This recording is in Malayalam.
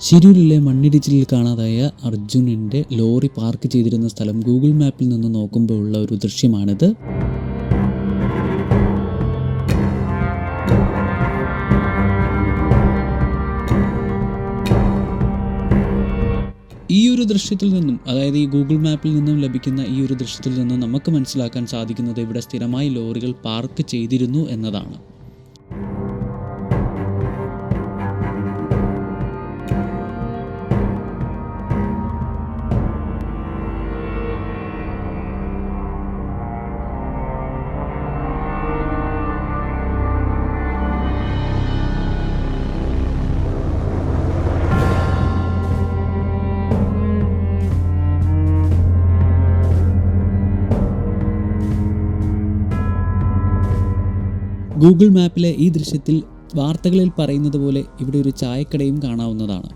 ശിരൂരിലെ മണ്ണിടിച്ചിലിൽ കാണാതായ അർജുനൻ്റെ ലോറി പാർക്ക് ചെയ്തിരുന്ന സ്ഥലം ഗൂഗിൾ മാപ്പിൽ നിന്ന് നോക്കുമ്പോൾ ഉള്ള ഒരു ദൃശ്യമാണിത്. ഈ ഒരു ദൃശ്യത്തിൽ നിന്നും, അതായത് ഈ ഗൂഗിൾ മാപ്പിൽ നിന്നും ലഭിക്കുന്ന ഈ ഒരു ദൃശ്യത്തിൽ നിന്നും നമുക്ക് മനസ്സിലാക്കാൻ സാധിക്കുന്നത് ഇവിടെ സ്ഥിരമായി ലോറികൾ പാർക്ക് ചെയ്തിരുന്നു എന്നതാണ്. ഗൂഗിൾ മാപ്പിലെ ഈ ദൃശ്യത്തിൽ വാർത്തകളിൽ പറയുന്നത് പോലെ ഇവിടെ ഒരു ചായക്കടയും കാണാവുന്നതാണ്.